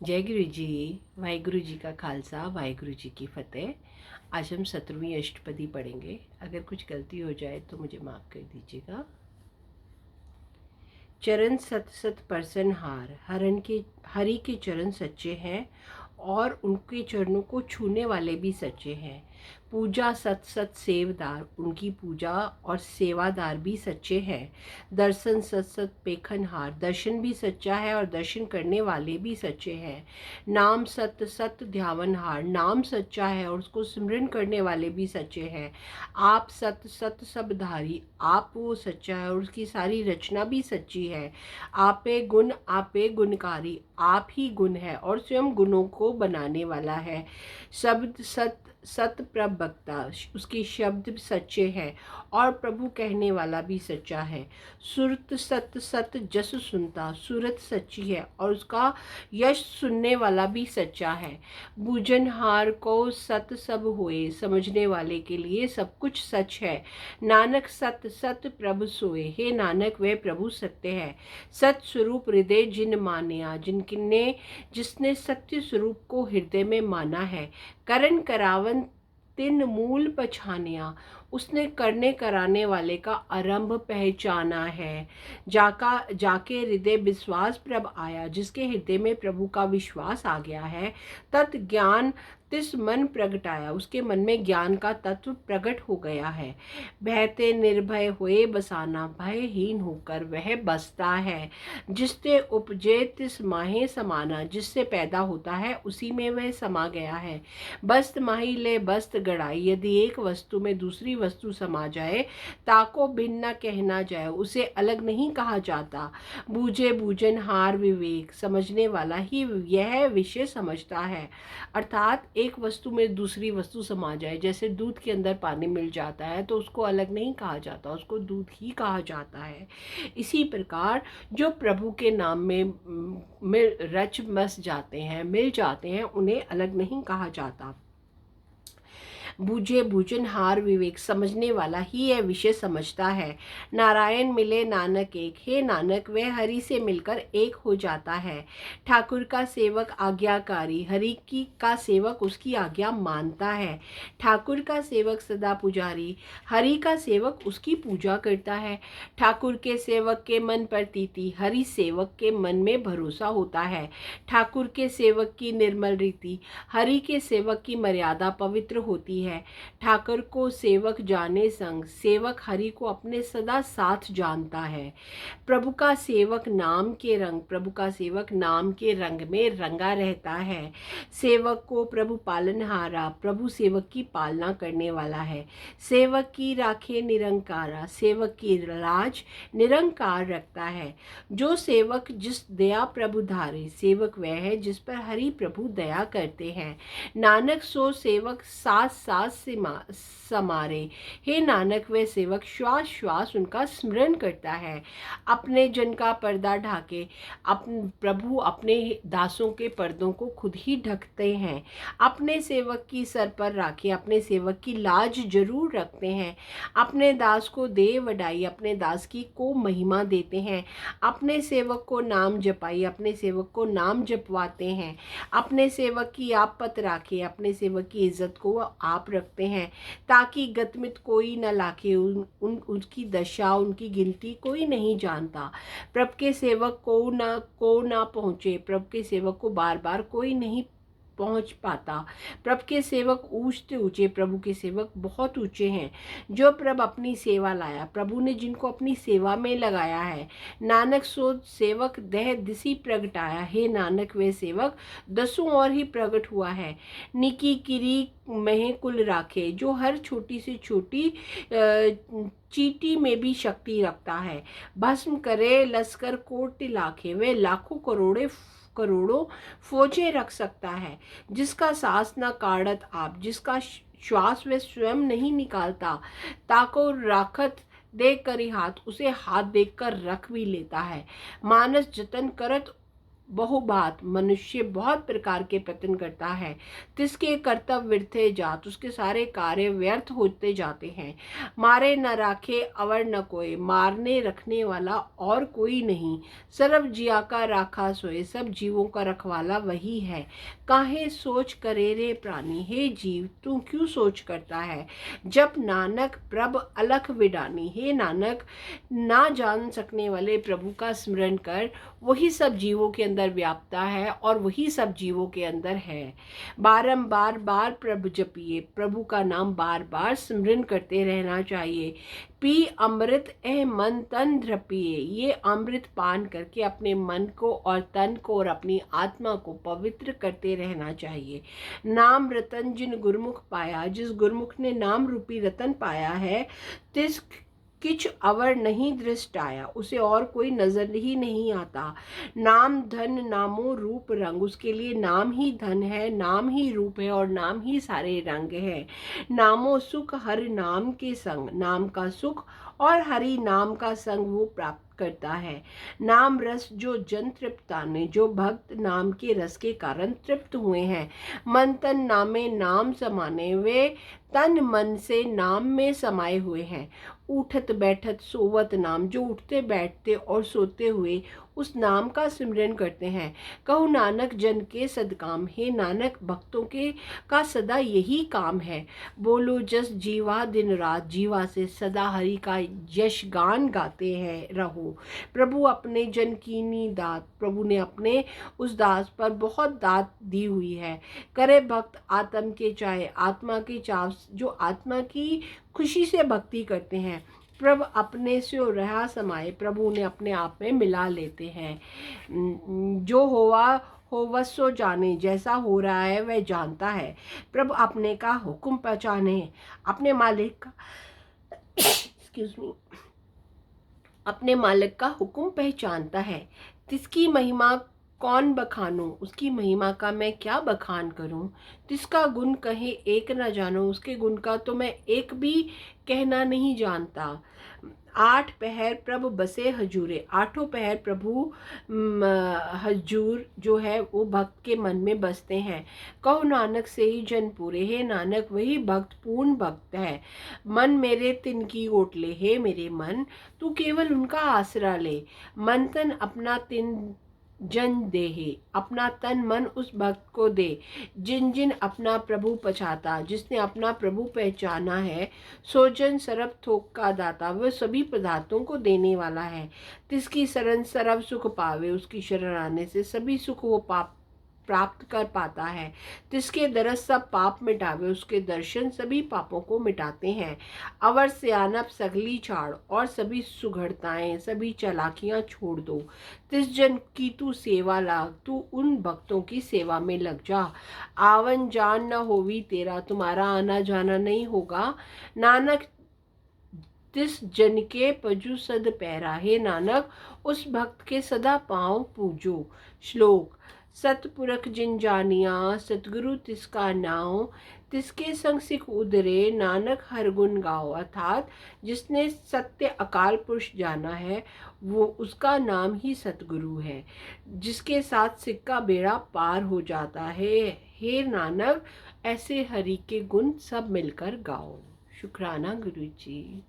जय गुरु जी। वाहिगुरु जी का खालसा, वाहिगुरु जी की फतेह। आज हम 17वीं अष्टपदी पढ़ेंगे। अगर कुछ गलती हो जाए तो मुझे माफ़ कर दीजिएगा। चरण सत सत परसन हार, हरि के चरण सच्चे हैं और उनके चरणों को छूने वाले भी सच्चे हैं। पूजा सत सत सेवदार, उनकी पूजा और सेवादार भी सच्चे हैं। दर्शन सत सत पेखनहार, दर्शन भी सच्चा है और दर्शन करने वाले भी सच्चे हैं। नाम सत सत ध्यावनहार, नाम सच्चा है और उसको सिमरन करने वाले भी सच्चे हैं। आप सत सत सबधारी, आप वो सच्चा है और उसकी सारी रचना भी सच्ची है। आपे गुण आपे गुणकारी, आप ही गुण है और स्वयं गुणों को बनाने वाला है। शब्द सत सत प्रवक्ता, उसके शब्द सच्चे हैं और प्रभु कहने वाला भी सच्चा है। सुरत सत सत जस सुनता, सूरत सच्ची है और उसका यश सुनने वाला भी सच्चा है। बूझनहार को सत सब होए, समझने वाले के लिए सब कुछ सच है। नानक सत सत प्रभु सोए, हे नानक वह प्रभु सत्य है। सत स्वरूप हृदय जिन मानिया, जिसने सत्य स्वरूप को हृदय में माना है। करण करावन तिन मूल पछानिया, उसने करने कराने वाले का आरंभ पहचाना है। जाके हृदय विश्वास प्रभ आया, जिसके हृदय में प्रभु का विश्वास आ गया है। तत् ज्ञान तिस मन प्रगटाया, उसके मन में ज्ञान का तत्व प्रकट हो गया है। भयते निर्भय हुए बसाना, भयहीन होकर वह बसता है। जिससे उपजे तिस माहे समाना, जिससे पैदा होता है उसी में वह समा गया है। बस्त माही ले बस्त गड़ाई, यदि एक वस्तु में दूसरी वस्तु समा जाए ताको भिन्न कहना जाए, उसे अलग नहीं कहा जाता। बूझे बूझन हार विवेक, समझने वाला ही यह विषय समझता है। अर्थात एक वस्तु में दूसरी वस्तु समा जाए, जैसे दूध के अंदर पानी मिल जाता है तो उसको अलग नहीं कहा जाता, उसको दूध ही कहा जाता है। इसी प्रकार जो प्रभु के नाम में रच बस जाते हैं, मिल जाते हैं, उन्हें अलग नहीं कहा जाता। बूझे बूझनहार विवेक, समझने वाला ही यह विषय समझता है। नारायण मिले नानक एक, हे नानक वह हरि से मिलकर एक हो जाता है। ठाकुर का सेवक आज्ञाकारी, हरि की का सेवक उसकी आज्ञा मानता है। ठाकुर का सेवक सदा पुजारी, हरि का सेवक उसकी पूजा करता है। ठाकुर के सेवक के मन पर तीती, हरि सेवक के मन में भरोसा होता है। ठाकुर के सेवक की निर्मल रीति, हरि के सेवक की मर्यादा पवित्र होती है। ठाकुर को सेवक जाने संग, सेवक हरि को अपने सदा साथ जानता है। प्रभु का सेवक नाम के रंग, प्रभु का सेवक नाम के रंग में रंगा रहता है। सेवक को प्रभु पालनहारा, प्रभु सेवक की पालना करने वाला है। सेवक की राखे निरंकारा, सेवक की लाज निरंकार रखता है। जो सेवक जिस दया प्रभु धारे, सेवक वह है जिस पर हरि प्रभु दया करते हैं। नानक सो सेवक साथ साथ समारे, हे नानक वह सेवक श्वास श्वास उनका स्मरण करता है। अपने जन का पर्दा ढाके, प्रभु अपने दासों के पर्दों को खुद ही ढकते हैं। अपने सेवक की सर पर राखे, अपने सेवक की लाज जरूर रखते हैं। अपने दास को दे वडाई, अपने दास की को महिमा देते हैं। अपने सेवक को नाम जपाई, अपने सेवक को नाम जपवाते हैं। अपने सेवक की आप पत राखे, अपने सेवक की इज्जत को आप रखते हैं, ताकि गतमित कोई न लाखे, उनकी दशा उनकी गिनती कोई नहीं जानता। प्रभु के सेवक को ना पहुँचे, प्रभु के सेवक को बार बार कोई नहीं पहुंच पाता। प्रभु के सेवक ऊंचते ऊंचे, प्रभु के सेवक बहुत ऊंचे हैं। जो प्रभु अपनी सेवा लाया, प्रभु ने जिनको अपनी सेवा में लगाया है। नानक सो सेवक दह दिसी प्रगटाया, हे नानक वे सेवक दसों और ही प्रकट हुआ है। निकी किरी मह कुल राखे, जो हर छोटी से छोटी चीटी में भी शक्ति रखता है। भस्म करे लश्कर कोटि लाखे, वे लाखों करोड़ों फौजें रख सकता है। जिसका सांस न काढ़त आप, जिसका श्वास वे स्वयं नहीं निकालता, ताको राखत देख कर हाथ, उसे हाथ देख कर रख भी लेता है। मानस जतन करत बहुबात मनुष्य बहुत प्रकार के प्रयत्न करता है, तिसके कर्तव्य व्यर्थे जात, उसके सारे कार्य व्यर्थ होते जाते हैं। मारे न राखे अवर न कोई, मारने रखने वाला और कोई नहीं। सर्व जिया का राखा सोए, सब जीवों का रखवाला वही है। काहे सोच करे रे प्राणी, हे जीव तू क्यों सोच करता है। जब नानक प्रभ अलख विडानी, हे नानक ना जान सकने वाले प्रभु का स्मरण कर, वही सब जीवों के अंदर व्यापता है और वही सब जीवों के अंदर है। बारंबार बार प्रभु जपिए, प्रभु का नाम बार बार स्मरण करते रहना चाहिए। पी अमृत ए मन तन ध्रपिए, ये अमृत पान करके अपने मन को और तन को और अपनी आत्मा को पवित्र करते रहना चाहिए। नाम रतन जिन गुरमुख पाया, जिस गुरमुख ने नाम रूपी रतन पाया है, तिस किछ अवर नहीं दृष्ट आया, उसे और कोई नजर ही नहीं आता। नाम धन नामो रूप रंग, उसके लिए नाम ही धन है, नाम ही रूप है और नाम ही सारे रंग है। नामो सुख हरि नाम के संग, नाम का सुख और हरि नाम का संग वो प्राप्त करता है। नाम रस जो जन तृप्ताने, जो भक्त नाम के रस के कारण तृप्त हुए हैं। मन तन नामे नाम समाने, वे तन मन से नाम में समाये हुए हैं। उठत बैठत सोवत नाम, जो उठते बैठते और सोते हुए उस नाम का सिमरन करते हैं। कहूँ नानक जन के सदकाम, हे नानक भक्तों के का सदा यही काम है। बोलो जस जीवा दिन रात, जीवा से सदा हरि का यश गान गाते हैं रहो। प्रभु अपने जन कीनी दात, प्रभु ने अपने उस दास पर बहुत दात दी हुई है। करे भक्त आत्म के चाहे, आत्मा के चाव, जो आत्मा की खुशी से भक्ति करते हैं। प्रभु अपने से रहा समाये, प्रभु उन्हें अपने आप में मिला लेते हैं। जो हुआ हो वह सो जाने, जैसा हो रहा है वह जानता है। प्रभु अपने का हुक्म पहचाने, अपने मालिक का एक्सक्यूज मी अपने मालिक का हुक्म पहचानता है। तिसकी महिमा कौन बखानूं, उसकी महिमा का मैं क्या बखान करूं। तिसका गुण कहे एक न जानो, उसके गुण का तो मैं एक भी कहना नहीं जानता। आठ पहर प्रभु बसे हजूरे, आठों पहर प्रभु हजूर जो है वो भक्त के मन में बसते हैं। कहो नानक से ही जन पूरे, हे नानक वही भक्त पूर्ण भक्त है। मन मेरे तिनकी ओट ले, हे मेरे मन तू केवल उनका आसरा ले। मन तन अपना तिन जन देहे, अपना तन मन उस भक्त को दे। जिन जिन अपना प्रभु पछाता, जिसने अपना प्रभु पहचाना है। सो जन सरब थोक का दाता, वह सभी पदार्थों को देने वाला है। तिसकी शरण सरब सुख पावे, उसकी शरण आने से सभी सुख वो प्राप्त कर पाता है। तिसके दरस सब पाप मिटावे, उसके दर्शन सभी पापों को मिटाते हैं। अवर सियानप सगली छाड़, और सभी सुघड़ताएं सभी चालाकियां छोड़ दो। तिस जन की तू सेवा लाग, तू उन भक्तों की सेवा में लग जा। आवन जान न होवी तेरा, तुम्हारा आना जाना नहीं होगा। नानक तिस जन के पजू सद पैरा, हे नानक उस भक्त के सदा पांव पूजो। श्लोक सतपुरख जिन जानिया, सतगुरु तिसका नाव। तिसके संग सिख उधरे, नानक हर गुण गाओ। अर्थात जिसने सत्य अकाल पुरुष जाना है वो उसका नाम ही सतगुरु है, जिसके साथ सिख का बेड़ा पार हो जाता है। हे नानक ऐसे हरि के गुण सब मिलकर गाओ। शुक्राना गुरु जी।